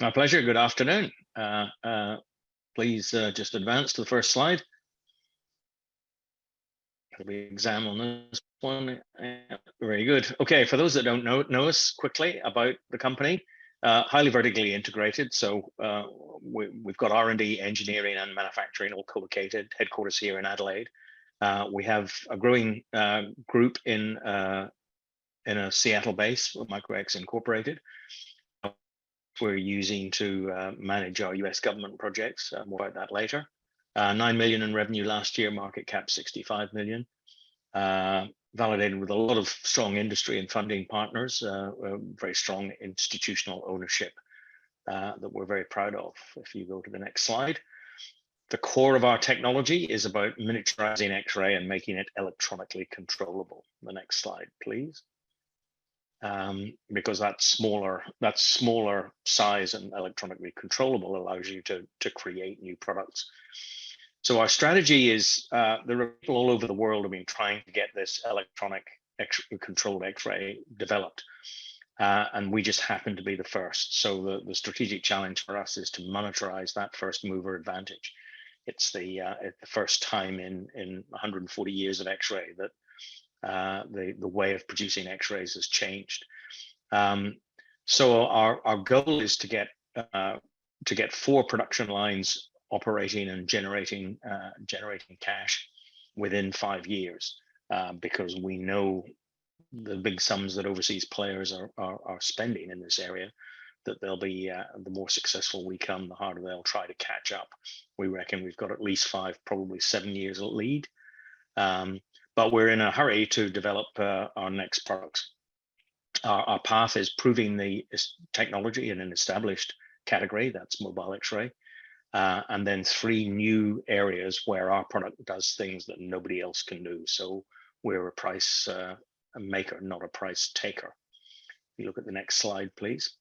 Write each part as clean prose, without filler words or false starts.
My pleasure. Good afternoon. Please just advance to the first slide. There'll be an exam on this one. Very good. Okay, for those that don't know us quickly about the company, highly vertically integrated. So we've got R&D, engineering, and manufacturing all co-located. Headquarters here in Adelaide. We have a growing group in a Seattle base, Mirco-X Incorporated. We're using to manage our US government projects. More about that later. 9 million in revenue last year, market cap 65 million. Validated with a lot of strong industry and funding partners, very strong institutional ownership that we're very proud of. If you go to the next slide. The core of our technology is about miniaturizing X-ray and making it electronically controllable. The next slide, please. Because that smaller size and electronically controllable allows you to create new products. So our strategy is there are people all over the world have been trying to get this electronic controlled X-ray developed, and we just happen to be the first. So the strategic challenge for us is to monetize that first mover advantage. It's the first time in 140 years of X-ray that the way of producing X-rays has changed. So our goal is to get 4 production lines operating and generating cash within 5 years, because we know the big sums that overseas players are spending in this area, that they'll be the more successful we come, the harder they'll try to catch up. We reckon we've got at least 5, probably 7 years lead. But we're in a hurry to develop our next products. Our path is proving the technology in an established category, that's mobile X-ray, and then 3 new areas where our product does things that nobody else can do. So we're a price maker, not a price taker. You look at the next slide, please.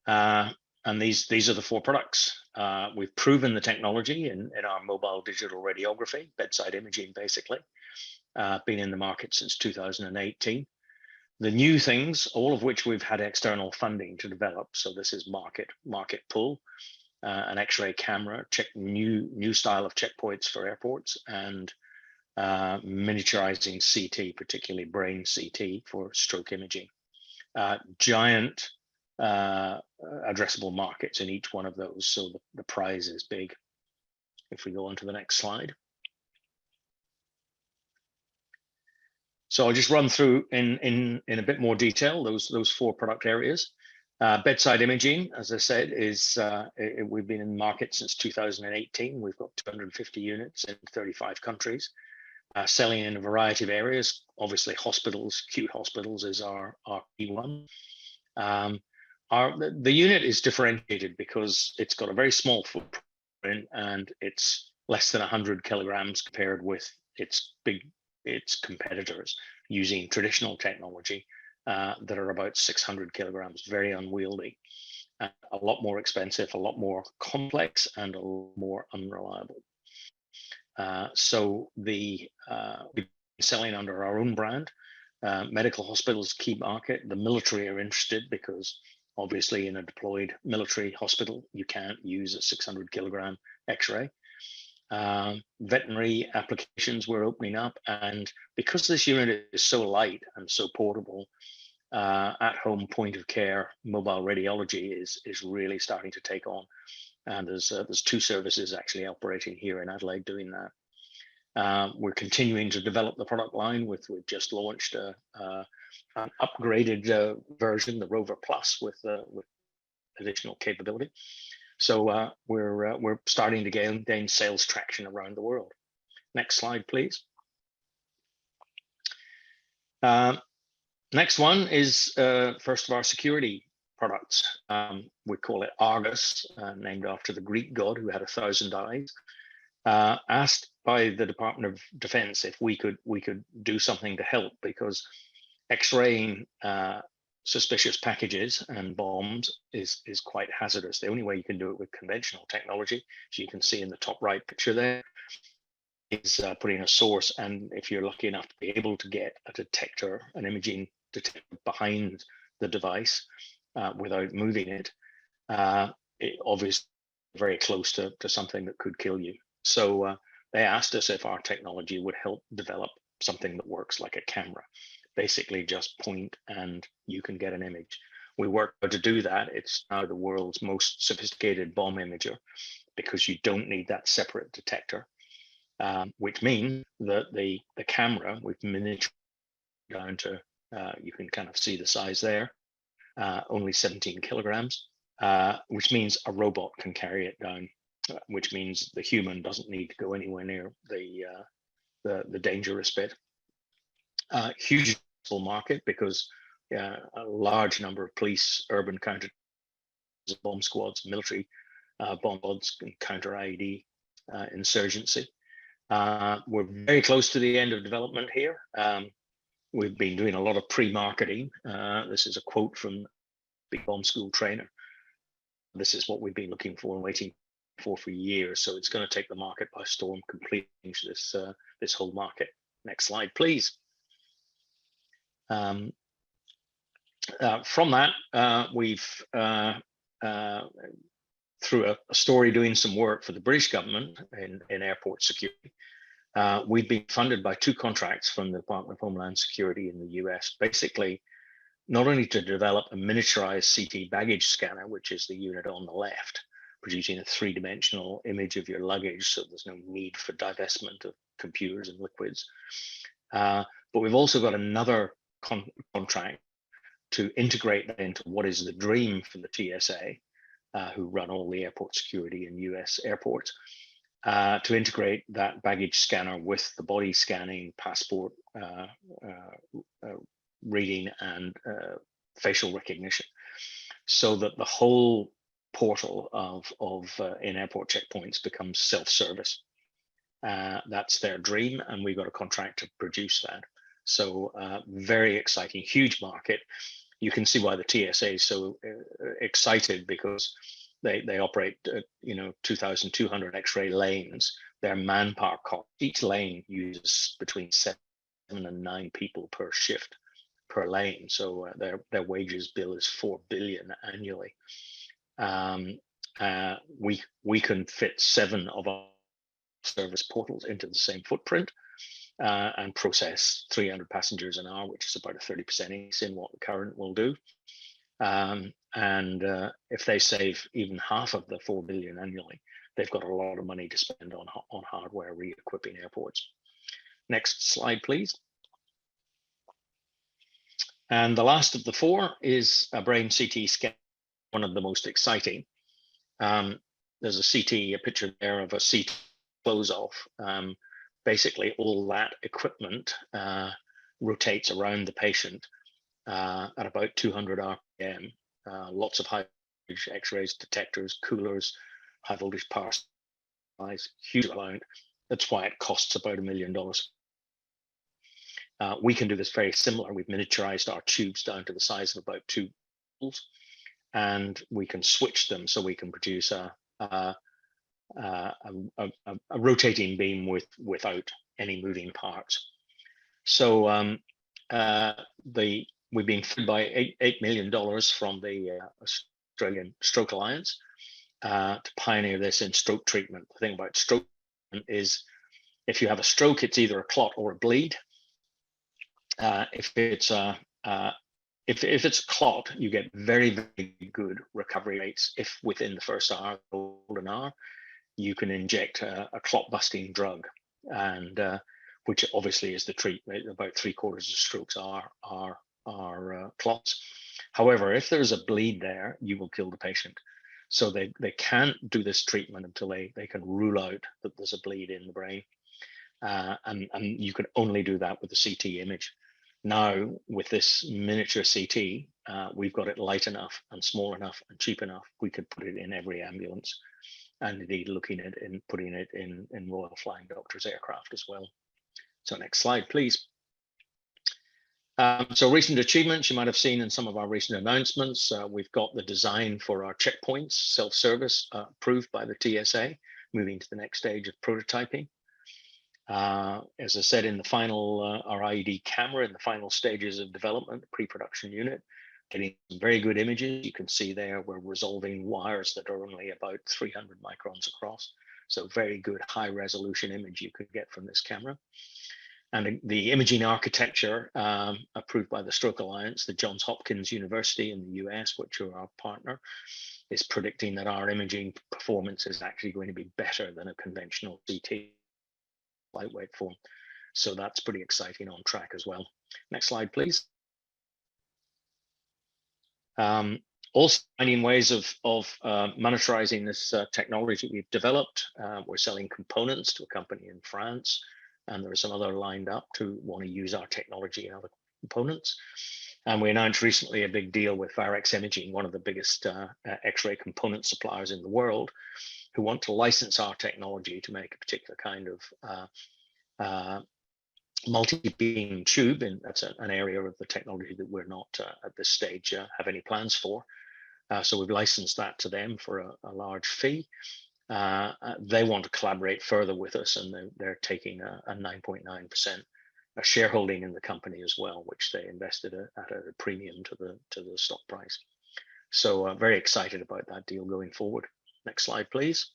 And these are the 4 products. We've proven the technology in our mobile digital radiography, bedside imaging, basically. Been in the market since 2018. The new things, all of which we've had external funding to develop. So this is market pull, an X-ray camera, new style of checkpoints for airports, and miniaturizing CT, particularly brain CT for stroke imaging. Giant addressable markets in each one of those, so the prize is big. If we go on to the next slide. So I'll just run through in a bit more detail those 4 product areas. Bedside imaging, as I said, is we've been in the market since 2018. We've got 250 units in 35 countries, selling in a variety of areas. Obviously, hospitals, acute hospitals is our key one. The unit is differentiated because it's got a very small footprint and it's less than 100 kilograms compared with its competitors using traditional technology that are about 600 kilograms, very unwieldy, a lot more expensive, a lot more complex, and a lot more unreliable. So we've been selling under our own brand. Medical hospitals, key market. The military are interested because obviously in a deployed military hospital, you can't use a 600 kilogram X-ray. Veterinary applications we're opening up, and because this unit is so light and so portable, at-home point of care mobile radiology is really starting to take on, and there's 2 services actually operating here in Adelaide doing that. We're continuing to develop the product line. We've just launched an upgraded version, the Rover Plus, with additional capability. So we're starting to gain sales traction around the world. Next slide, please. Next one is first of our security products. We call it Argus, named after the Greek god who had 1,000 eyes. Asked by the Department of Defense if we could do something to help, because X-raying suspicious packages and bombs is quite hazardous. The only way you can do it with conventional technology, as you can see in the top right picture there, is putting a source, and if you're lucky enough to be able to get a detector, an imaging detector behind the device without moving it, it obviously very close to something that could kill you. So they asked us if our technology would help develop something that works like a camera. Basically just point and you can get an image. We worked to do that. It's now the world's most sophisticated bomb imager because you don't need that separate detector, which means that the camera, we've miniaturized down to, you can kind of see the size there, only 17 kilograms, which means a robot can carry it down, which means the human doesn't need to go anywhere near the dangerous bit. Huge market because a large number of police, urban counter bomb squads, military bomb squads, and counter IED insurgency. We're very close to the end of development here. We've been doing a lot of pre-marketing. This is a quote from a big bomb school trainer. This is what we've been looking for and waiting for years. So it's going to take the market by storm, completely change this whole market. Next slide, please. From that, we've through a story doing some work for the British government in airport security, we've been funded by 2 contracts from the Department of Homeland Security in the US, basically not only to develop a miniaturized CT baggage scanner, which is the unit on the left, producing a 3-dimensional image of your luggage, so there's no need for divestment of computers and liquids. But we've also got another contract to integrate that into what is the dream for the TSA, who run all the airport security in US airports, to integrate that baggage scanner with the body scanning, passport reading, and facial recognition, so that the whole portal of in airport checkpoints becomes self-service. That's their dream, and we got a contract to produce that. So very exciting, huge market. You can see why the TSA is so excited, because they operate 2,200 X-ray lanes. Their manpower cost, each lane uses between 7 and 9 people per shift per lane. So their wages bill is $4 billion annually. We can fit 7 of our service portals into the same footprint, and process 300 passengers an hour, which is about a 30% increase in what the current will do. If they save even half of the $4 billion annually, they've got a lot of money to spend on hardware re-equipping airports. Next slide, please. And the last of the 4 is a brain CT scan, one of the most exciting. There's a CT, a picture there of a CT close-off. Basically, all that equipment rotates around the patient at about 200 RPM. Lots of high voltage X-rays, detectors, coolers, high voltage power supplies, huge amount. That's why it costs about $1 million. We can do this very similar. We've miniaturized our tubes down to the size of about 2 balls, and we can switch them so we can produce a rotating beam without any moving parts. So we've been funded by $8 million from the Australian Stroke Alliance to pioneer this in stroke treatment. The thing about stroke is, if you have a stroke, it's either a clot or a bleed. If it's a clot, you get very, very good recovery rates if within the first hour, golden hour, you can inject a clot busting drug, and which obviously is the treatment. About 3/4 of strokes are clots. However, if there's a bleed there, you will kill the patient. So they can't do this treatment until they can rule out that there's a bleed in the brain, and you can only do that with a CT image. Now, with this miniature CT, we've got it light enough and small enough and cheap enough, we could put it in every ambulance, and indeed looking at putting it in Royal Flying Doctors aircraft as well. So next slide, please. So recent achievements, you might have seen in some of our recent announcements. We've got the design for our checkpoints, self-service, approved by the TSA, moving to the next stage of prototyping. As I said, in the final, our IED camera in the final stages of development, pre-production unit. getting some very good images. You can see there we're resolving wires that are only about 300 microns across. So very good high resolution image you could get from this camera. And the imaging architecture approved by the Stroke Alliance, the Johns Hopkins University in the US, which are our partner, is predicting that our imaging performance is actually going to be better than a conventional CT lightweight form. So that's pretty exciting, on track as well. Next slide, please. Also finding ways of monetizing this technology we've developed. We're selling components to a company in France, and there are some other lined up to want to use our technology and other components. And we announced recently a big deal with Varex Imaging, one of the biggest X-ray component suppliers in the world, who want to license our technology to make a particular kind of multi-beam tube, and that's an area of the technology that we're not at this stage have any plans for. So we've licensed that to them for a large fee. They want to collaborate further with us, and they're taking a 9.9% shareholding in the company as well, which they invested at a premium to the stock price. So very excited about that deal going forward. Next slide, please.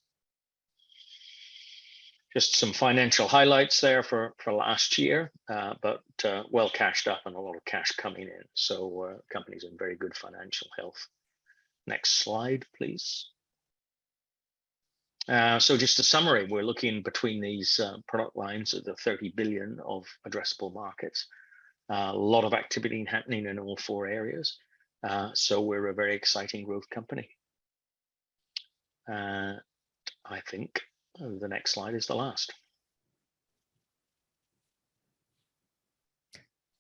Just some financial highlights there for last year, but well cashed up and a lot of cash coming in. So company's in very good financial health. Next slide, please. So just a summary, we're looking between these product lines at the 30 billion of addressable markets. A lot of activity happening in all four areas. So we're a very exciting growth company. I think the next slide is the last.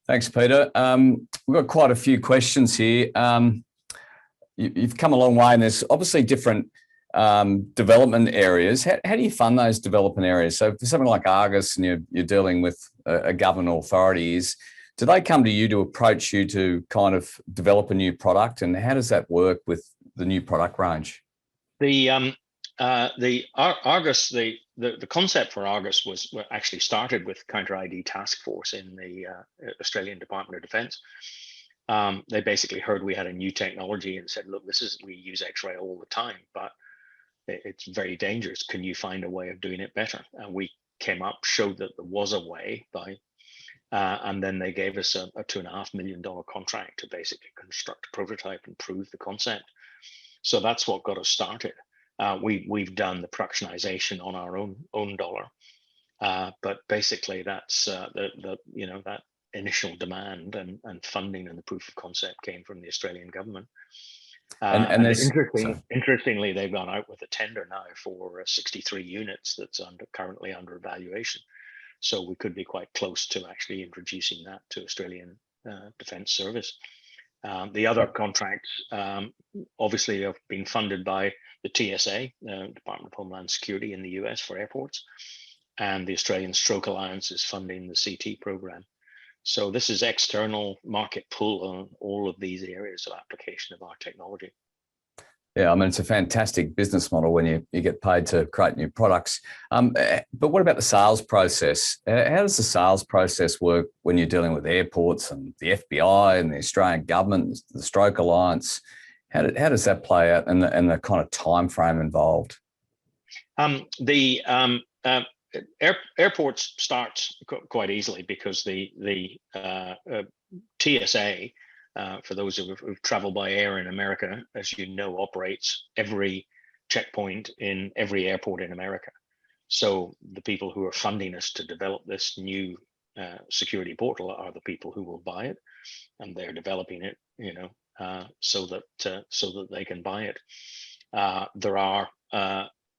Thanks, Peter. We've got quite a few questions here. You've come a long way, and there's obviously different development areas. How do you fund those development areas? So for something like Argus, and you're dealing with a government authorities, do they come to you to approach you to kind of develop a new product, and how does that work with the new product range? The Argus, the concept for Argus was actually started with Counter ID Task Force in the Australian Department of Defence. They basically heard we had a new technology and said, look, we use X-ray all the time, but it's very dangerous. Can you find a way of doing it better? And we came up, showed that there was a way and then they gave us a $2.5 million contract to basically construct a prototype and prove the concept. So that's what got us started. We've done the productionization on our own dollar, but basically that's that initial demand and funding and the proof of concept came from the Australian government. And interestingly, they've gone out with a tender now for 63 units that's currently under evaluation. So we could be quite close to actually introducing that to Australian Defence Service. The other contracts obviously have been funded by the TSA, Department of Homeland Security in the US for airports, and the Australian Stroke Alliance is funding the CT program. So this is external market pull on all of these areas of application of our technology. Yeah, I mean, it's a fantastic business model when you get paid to create new products. But what about the sales process? How does the sales process work when you're dealing with airports and the FBI and the Australian government, the Stroke Alliance? How does that play out and the kind of time frame involved? Airports start quite easily because the TSA, for those who've traveled by air in America, as you know, operates every checkpoint in every airport in America. So the people who are funding us to develop this new security portal are the people who will buy it, and they're developing it, so that they can buy it. There are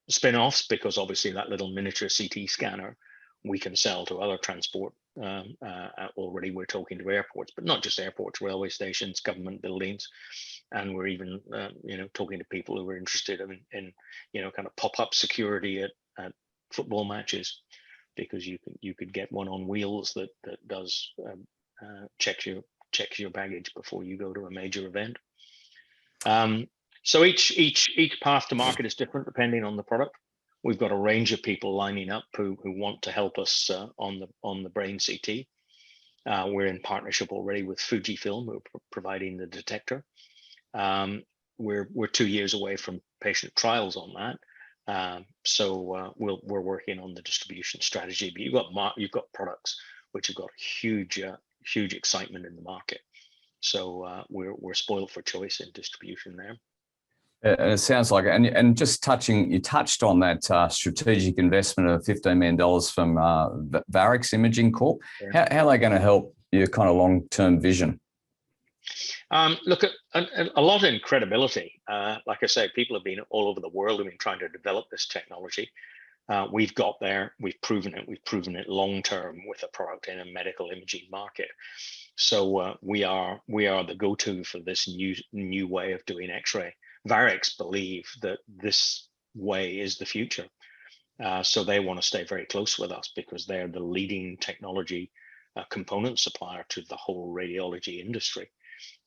spin-offs because obviously that little miniature CT scanner we can sell to other transport. Already we're talking to airports, but not just airports, railway stations, government buildings, and we're even talking to people who are interested in kind of pop-up security at football matches, because you could get one on wheels that does checks your baggage before you go to a major event. So each path to market is different depending on the product. We've got a range of people lining up who want to help us on the brain CT. We're in partnership already with Fujifilm, who are providing the detector. We're 2 years away from patient trials on that. So we're working on the distribution strategy. But you've got products which have got huge excitement in the market. So we're spoiled for choice in distribution there. And it sounds like, and just you touched on that strategic investment of $15 million from Varex Imaging Corp. Yeah. How are they going to help your kind of long-term vision? Look, a lot in credibility. Like I say, people have been all over the world. Have been trying to develop this technology. We've got there. We've proven it. We've proven it long-term with a product in a medical imaging market. So we are the go-to for this new way of doing X-ray. Varex believe that this way is the future. So they want to stay very close with us because they're the leading technology component supplier to the whole radiology industry.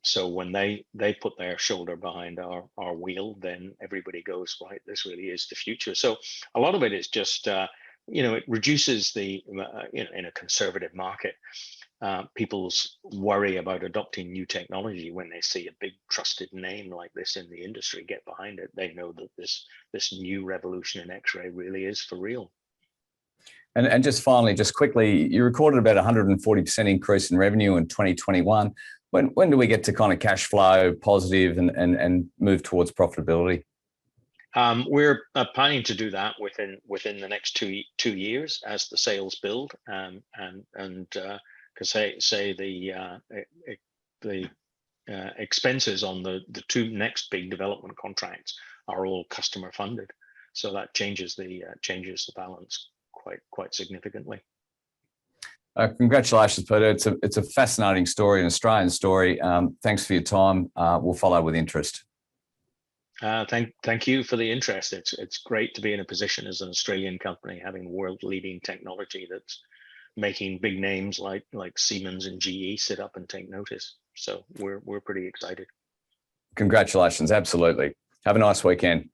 So when they put their shoulder behind our wheel, then everybody goes, right, this really is the future. So a lot of it is just, it reduces the, in a conservative market, people's worry about adopting new technology. When they see a big trusted name like this in the industry get behind it, they know that this new revolution in X-ray really is for real. And just finally, just quickly, you recorded about 140% increase in revenue in 2021. When do we get to kind of cash flow positive and move towards profitability? We're planning to do that within the next two years as the sales build, and because say the expenses on the two next big development contracts are all customer funded, so that changes the balance quite significantly. Congratulations, Peter. It's a fascinating story, an Australian story. Thanks for your time. We'll follow with interest. Thank you for the interest. It's great to be in a position as an Australian company having world-leading technology that's making big names like Siemens and GE sit up and take notice. So we're pretty excited. Congratulations, absolutely. Have a nice weekend.